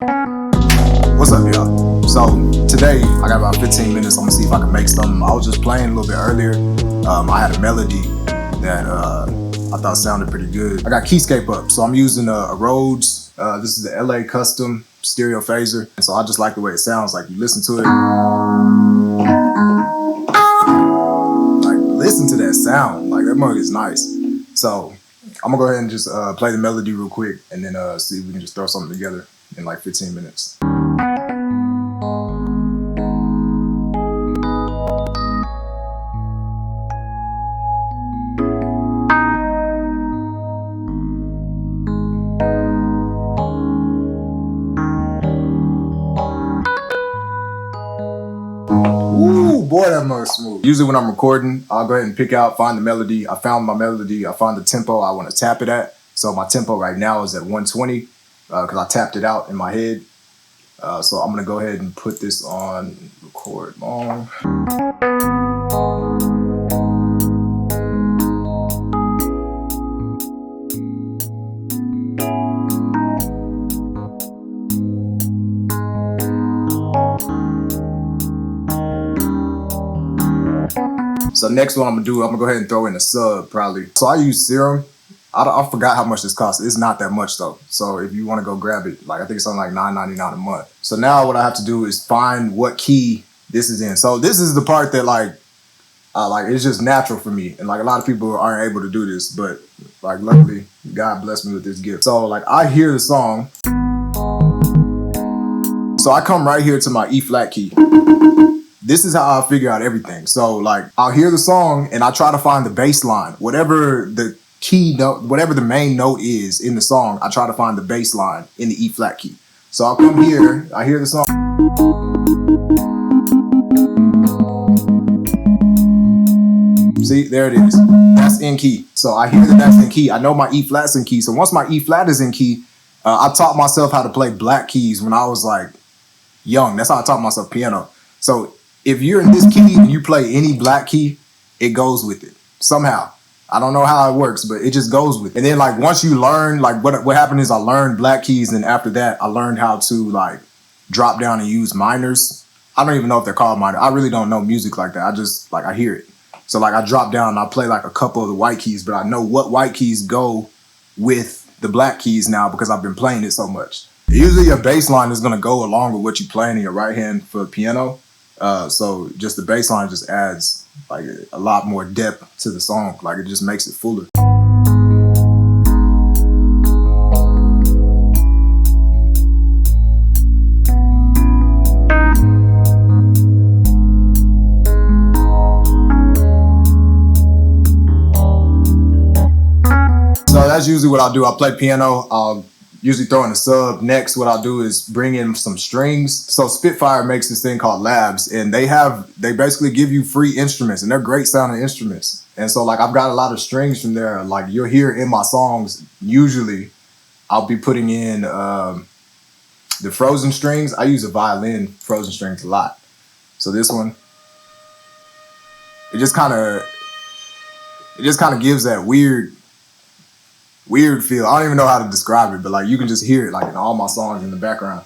What's up, y'all? So today I got about 15 minutes. I'm gonna see if I can make something. I was just playing a little bit earlier. I had a melody that I thought sounded pretty good. I got Keyscape up, so I'm using a Rhodes. This is the LA custom stereo phaser, and so I just like the way it sounds. Like, you listen to it, like, listen to that sound. Like, that mug is nice. So I'm gonna go ahead and just play the melody real quick, and then see if we can just throw something together in like 15 minutes. Ooh, boy, that mug's smooth. Usually when I'm recording, I'll go ahead and find the melody. I found my melody. I found the tempo I want to tap it at. So my tempo right now is at 120 because I tapped it out in my head. So I'm going to go ahead and put this on record long. So next one I'm gonna do, I'm gonna go ahead and throw in a sub probably. So I use Serum. I forgot how much this costs. It's not that much though. So if you wanna go grab it, like I think it's something like $9.99 a month. So now what I have to do is find what key this is in. So this is the part that like it's just natural for me. And like a lot of people aren't able to do this, but like luckily God blessed me with this gift. So like I hear the song. So I come right here to my E flat key. This is how I figure out everything. So like I'll hear the song and I try to find the bass line. Whatever the key note, whatever the main note is in the song, I try to find the bass line in the E flat key. So I'll come here, I hear the song. See, there it is. That's in key. So I hear that that's in key. I know my E flat's in key. So once my E flat is in key, I taught myself how to play black keys when I was like young. That's how I taught myself piano. So if you're in this key and you play any black key, it goes with it somehow. I don't know how it works, but it just goes with it. And then like once you learn, like what happened is I learned black keys, and after that I learned how to like drop down and use minors. I don't even know if they're called minor. I really don't know music like that. I just like I hear it. So like I drop down and I play like a couple of the white keys, but I know what white keys go with the black keys now because I've been playing it so much. Usually your bass line is gonna go along with what you're playing in your right hand for piano. So just the bass line just adds like a lot more depth to the song. Like it just makes it fuller. So that's usually what I'll do. I'll play piano. I'll usually throw in a sub. Next, what I'll do is bring in some strings. So Spitfire makes this thing called Labs, and they basically give you free instruments, and they're great sounding instruments. And so like I've got a lot of strings from there. Like you'll hear in my songs, usually I'll be putting in the frozen strings. I use a violin frozen strings a lot. So this one, it just kind of gives that weird feel. I don't even know how to describe it, but like you can just hear it like in all my songs in the background.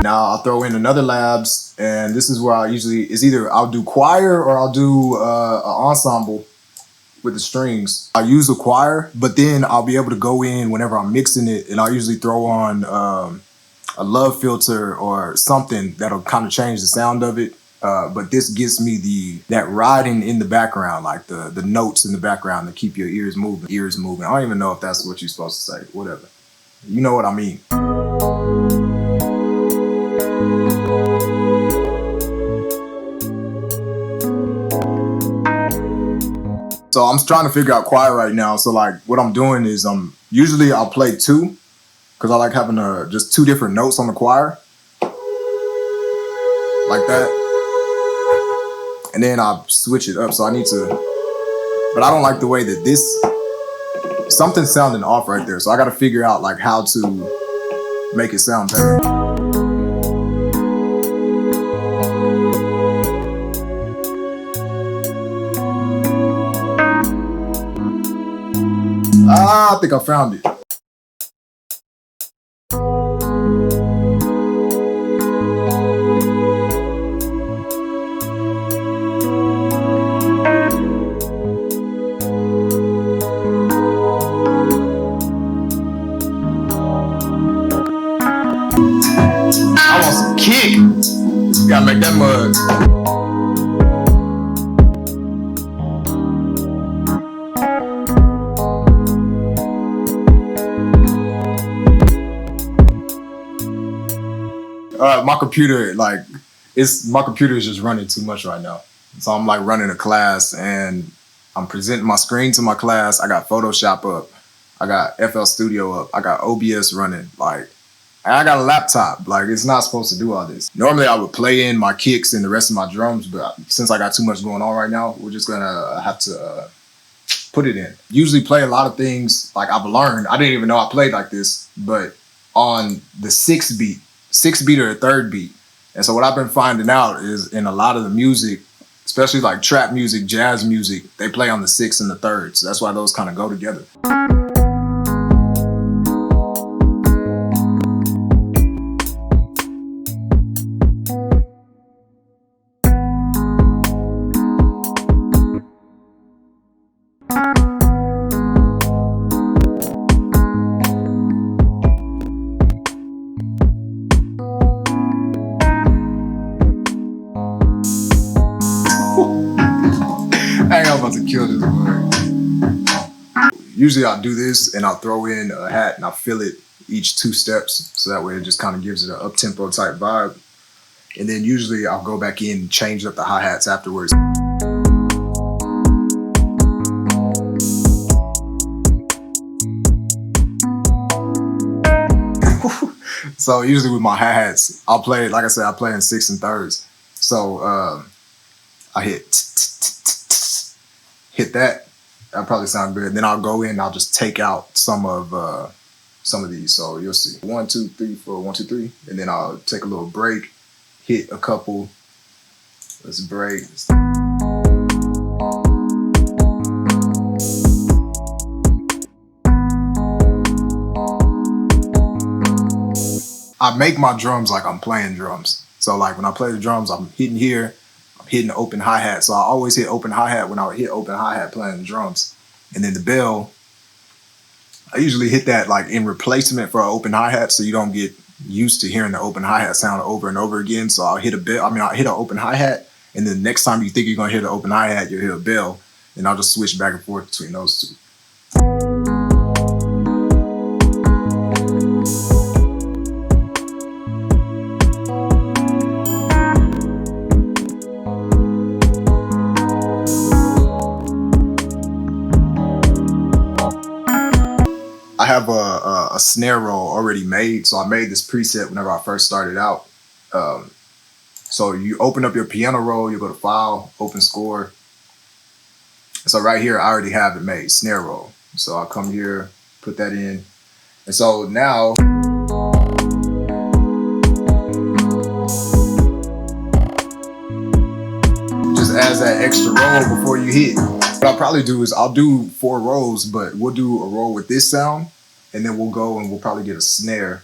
Now I'll throw in another Labs, and this is where I'll do choir or I'll do an ensemble with the strings. I'll use a choir, but then I'll be able to go in whenever I'm mixing it, and I'll usually throw on a love filter or something that'll kind of change the sound of it. But this gives me that riding in the background, like the notes in the background that keep your ears moving. I don't even know if that's what you're supposed to say. Whatever. You know what I mean. So I'm trying to figure out choir right now. So like what I'm doing is usually I'll play two, because I like having just two different notes on the choir. Like that. And then I'll switch it up. So I need to, but I don't like the way that something's sounding off right there. So I got to figure out like how to make it sound better. Ah, I think I found it. I want some kick. Gotta make that mud. My computer, like, my computer is just running too much right now. So I'm like running a class and I'm presenting my screen to my class. I got Photoshop up. I got FL Studio up. I got OBS running. Like, and I got a laptop. Like, it's not supposed to do all this. Normally I would play in my kicks and the rest of my drums, but since I got too much going on right now, we're just gonna have to put it in. Usually play a lot of things like I've learned. I didn't even know I played like this, but on the 6 beat or a 3rd beat. And so what I've been finding out is in a lot of the music, especially like trap music, jazz music, they play on the 6th and the 3rd. So that's why those kind of go together. I'm about to kill this word. Usually I'll do this and I'll throw in a hat and I'll fill it each 2 steps. So that way it just kind of gives it an up-tempo type vibe. And then usually I'll go back in and change up the hi-hats afterwards. So usually with my hi-hats, I'll play, like I said, I play in 6 and 3rds. So I hit that. That'll probably sound good. Then I'll go in and I'll just take out some of these. So you'll see 1, 2, 3, 4, 1, 2, 3. And then I'll take a little break, hit a couple. Let's break. I make my drums like I'm playing drums. So like when I play the drums, I'm hitting here, I'm hitting the open hi-hat. So I always hit open hi-hat when I would hit open hi-hat playing the drums. And then the bell, I usually hit that like in replacement for an open hi-hat so you don't get used to hearing the open hi-hat sound over and over again. So I'll hit a bell, I'll hit an open hi-hat, and then the next time you think you're gonna hear the open hi-hat, you'll hear a bell, and I'll just switch back and forth between those two. I have a snare roll already made. So I made this preset whenever I first started out. So you open up your piano roll, you go to File, Open Score. So right here, I already have it made, snare roll. So I'll come here, put that in. And so now, just adds that extra roll before you hit. What I'll probably do is I'll do 4 rolls, but we'll do a roll with this sound, and then we'll go and we'll probably get a snare.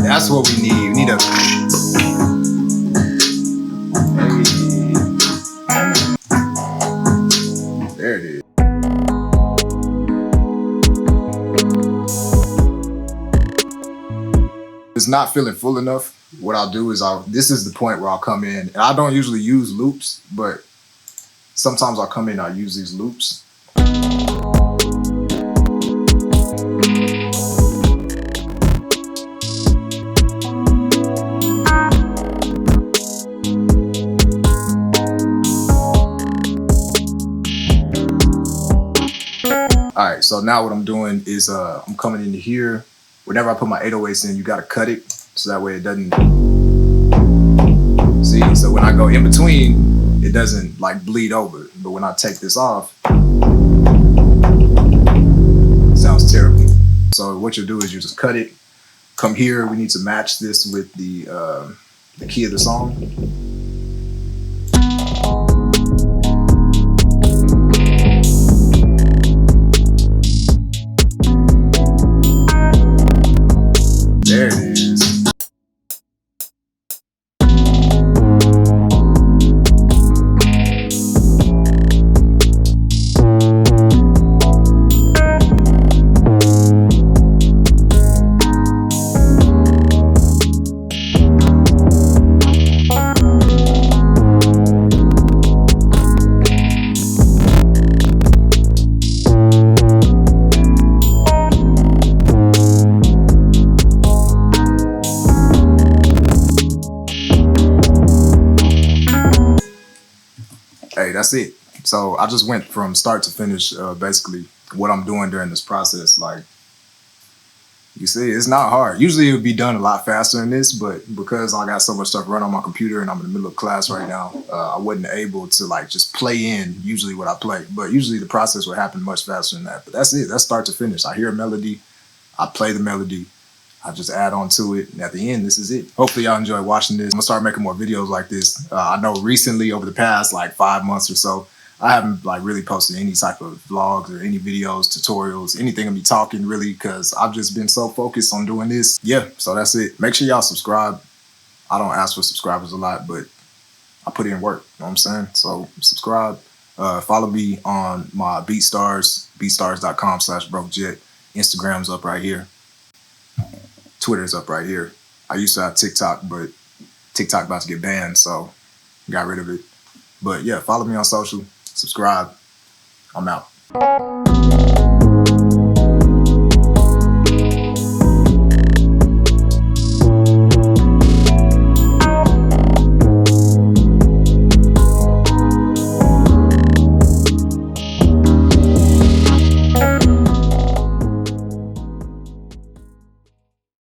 That's what we need. We need a... There it is. If it's not feeling full enough, what I'll do is this is the point where I'll come in, and I don't usually use loops, but sometimes I'll come in and I'll use these loops. All right, so now what I'm doing is I'm coming into here. Whenever I put my 808s in, you gotta cut it so that way it doesn't, see, so when I go in between, it doesn't like bleed over. But when I take this off, it sounds terrible. So what you'll do is you just cut it, come here, we need to match this with the key of the song. There it is. Hey, that's it. So I just went from start to finish, basically what I'm doing during this process. Like, you see, it's not hard. Usually it would be done a lot faster than this, but because I got so much stuff running on my computer and I'm in the middle of class right now, I wasn't able to like just play in usually what I play. But usually the process would happen much faster than that. But that's it. That's start to finish. I hear a melody, I play the melody, I just add on to it, and at the end, this is it. Hopefully y'all enjoy watching this. I'm gonna start making more videos like this. I know recently, over the past like 5 months or so, I haven't like really posted any type of vlogs or any videos, tutorials, anything of me talking really, because I've just been so focused on doing this. Yeah, so that's it. Make sure y'all subscribe. I don't ask for subscribers a lot, but I put in work, you know what I'm saying? So subscribe. Follow me on my BeatStars, beatstars.com/BrokeJET. Instagram's up right here. Twitter's up right here. I used to have TikTok, but TikTok about to get banned, so got rid of it. But yeah, follow me on social, subscribe. I'm out.